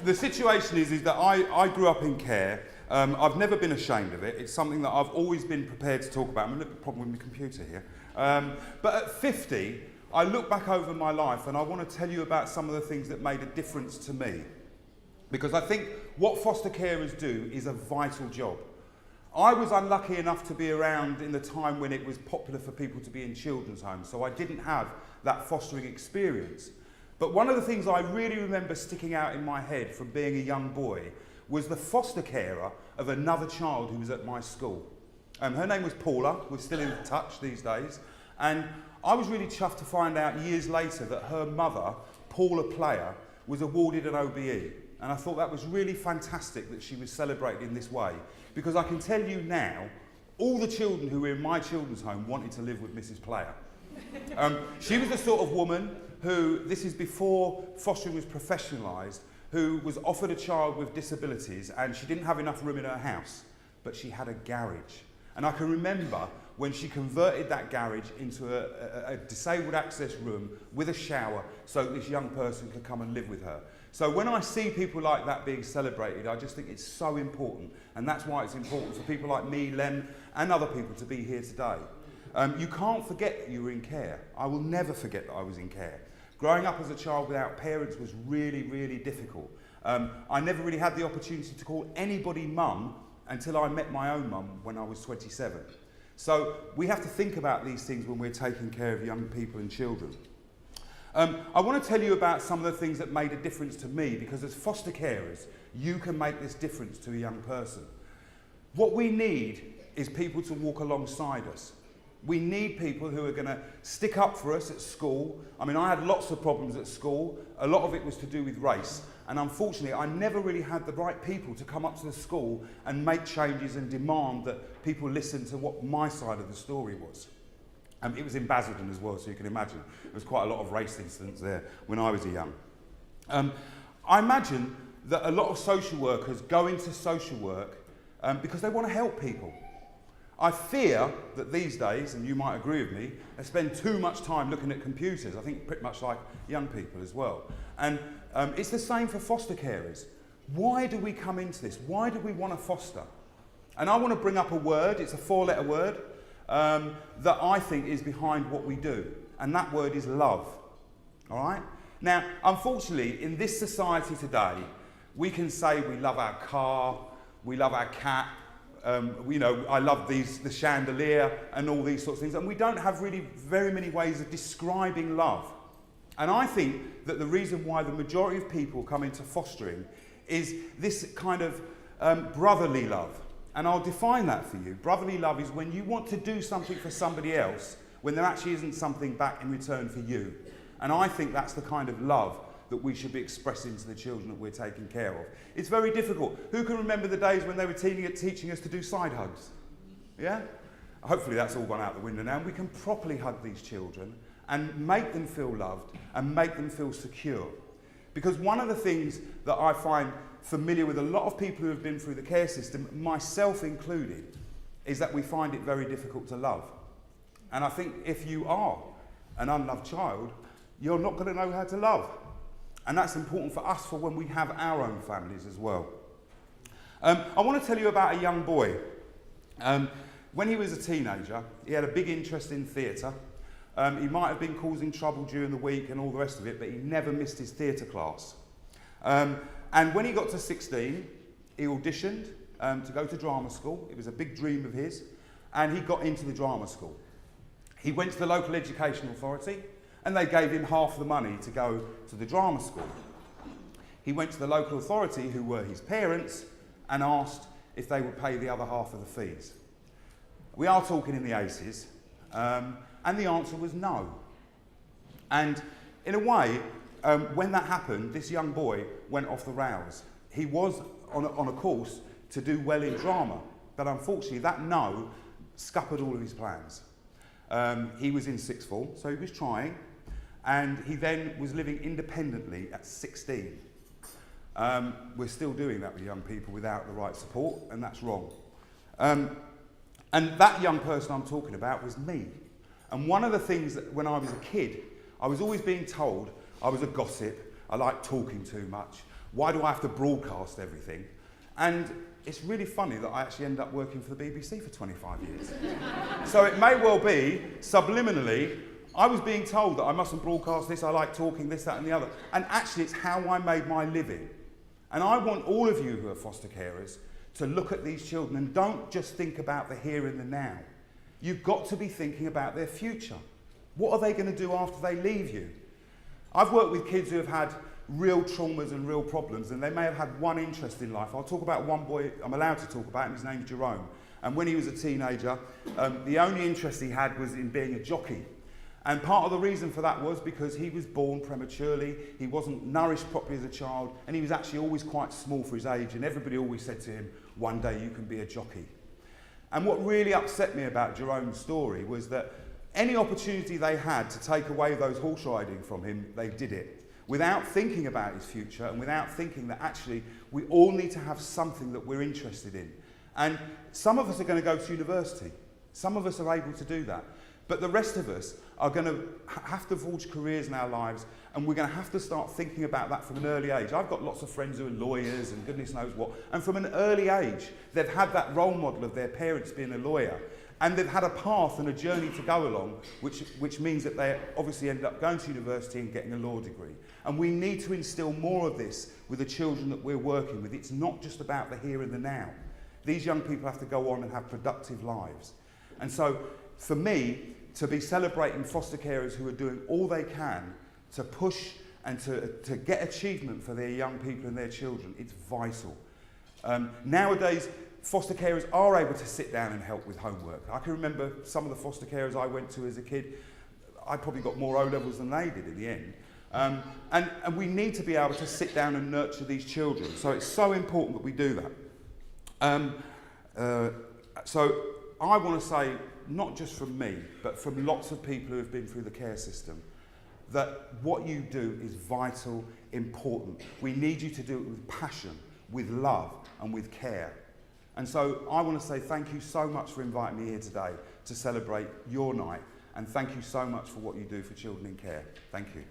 the situation is that I grew up in care. I've never been ashamed of it. It's something that I've always been prepared to talk about. I'm a little problem with my computer here. But at 50, I look back over my life and I want to tell you about some of the things that made a difference to me. Because I think what foster carers do is a vital job. I was unlucky enough to be around in the time when it was popular for people to be in children's homes, so I didn't have that fostering experience. But one of the things I really remember sticking out in my head from being a young boy was the foster carer of another child who was at my school. Her name was Paula. We're still in touch these days. And I was really chuffed to find out years later that her mother, Paula Player, was awarded an OBE. And I thought that was really fantastic that she was celebrated in this way. Because I can tell you now, all the children who were in my children's home wanted to live with Mrs. Player. She was the sort of woman who, this is before fostering was professionalised, who was offered a child with disabilities and she didn't have enough room in her house, but she had a garage. And I can remember when she converted that garage into a disabled access room with a shower so that this young person could come and live with her. So when I see people like that being celebrated, I just think it's so important. And that's why it's important for people like me, Lem, and other people to be here today. You can't forget that you were in care. I will never forget that I was in care. Growing up as a child without parents was really, really difficult. I never really had the opportunity to call anybody mum until I met my own mum when I was 27. So we have to think about these things when we're taking care of young people and children. I want to tell you about some of the things that made a difference to me, because as foster carers, you can make this difference to a young person. What we need is people to walk alongside us. We need people who are going to stick up for us at school. I mean, I had lots of problems at school. A lot of it was to do with race. And unfortunately, I never really had the right people to come up to the school and make changes and demand that people listen to what my side of the story was. It was in Basildon as well, so you can imagine. There was quite a lot of race incidents there when I was young. I imagine that a lot of social workers go into social work because they want to help people. I fear that these days, and you might agree with me, they spend too much time looking at computers. I think pretty much like young people as well. And it's the same for foster carers. Why do we come into this? Why do we want to foster? And I want to bring up a word, it's a 4-letter word, that I think is behind what we do. And that word is love. All right? Now, unfortunately, in this society today, we can say we love our car, we love our cat, I love the chandelier and all these sorts of things, and we don't have really very many ways of describing love. And I think that the reason why the majority of people come into fostering is this kind of brotherly love. And I'll define that for you. Brotherly love is when you want to do something for somebody else when there actually isn't something back in return for you. And I think that's the kind of love that we should be expressing to the children that we're taking care of. It's very difficult. Who can remember the days when they were teaching us to do side hugs? Yeah? Hopefully that's all gone out the window now. And we can properly hug these children and make them feel loved and make them feel secure. Because one of the things that I find familiar with a lot of people who have been through the care system, myself included, is that we find it very difficult to love. And I think if you are an unloved child, you're not going to know how to love. And that's important for us for when we have our own families as well. I want to tell you about a young boy. When he was a teenager, he had a big interest in theatre. He might have been causing trouble during the week and all the rest of it, but he never missed his theatre class. And when he got to 16, he auditioned to go to drama school. It was a big dream of his, and he got into the drama school. He went to the local education authority, and they gave him half the money to go to the drama school. He went to the local authority, who were his parents, and asked if they would pay the other half of the fees. We are talking in the 80s, and the answer was no. And in a way, when that happened, this young boy went off the rails. He was on a course to do well in drama, but unfortunately that no scuppered all of his plans. He was in sixth form, so he was trying, and he then was living independently at 16. We're still doing that with young people without the right support, and that's wrong. And that young person I'm talking about was me. And one of the things that when I was a kid, I was always being told I was a gossip, I liked talking too much, Why do I have to broadcast everything? And it's really funny that I actually ended up working for the BBC for 25 years. So it may well be, subliminally, I was being told that I mustn't broadcast this, I like talking, this, that and the other. And actually it's how I made my living. And I want all of you who are foster carers to look at these children and don't just think about the here and the now. You've got to be thinking about their future. What are they going to do after they leave you? I've worked with kids who have had real traumas and real problems, and they may have had one interest in life. I'll talk about one boy I'm allowed to talk about him. His name's Jerome. And when he was a teenager, the only interest he had was in being a jockey. And part of the reason for that was because he was born prematurely, he wasn't nourished properly as a child, and he was actually always quite small for his age, and everybody always said to him, one day you can be a jockey. And what really upset me about Jerome's story was that any opportunity they had to take away those horse riding from him, they did it, without thinking about his future and without thinking that actually we all need to have something that we're interested in. And some of us are going to go to university. Some of us are able to do that. But the rest of us are going to have to forge careers in our lives, and we're going to have to start thinking about that from an early age. I've got lots of friends who are lawyers and goodness knows what, and from an early age, they've had that role model of their parents being a lawyer, and they've had a path and a journey to go along, which means that they obviously end up going to university and getting a law degree. And we need to instill more of this with the children that we're working with. It's not just about the here and the now. These young people have to go on and have productive lives. And so, for me, to be celebrating foster carers who are doing all they can to push and to get achievement for their young people and their children, it's vital. Nowadays, foster carers are able to sit down and help with homework. I can remember some of the foster carers I went to as a kid, I probably got more O-levels than they did in the end. And we need to be able to sit down and nurture these children. So it's so important that we do that. So I want to say, not just from me, but from lots of people who have been through the care system, that what you do is vital, important. We need you to do it with passion, with love, and with care. And so I want to say thank you so much for inviting me here today to celebrate your night, and thank you so much for what you do for children in care. Thank you.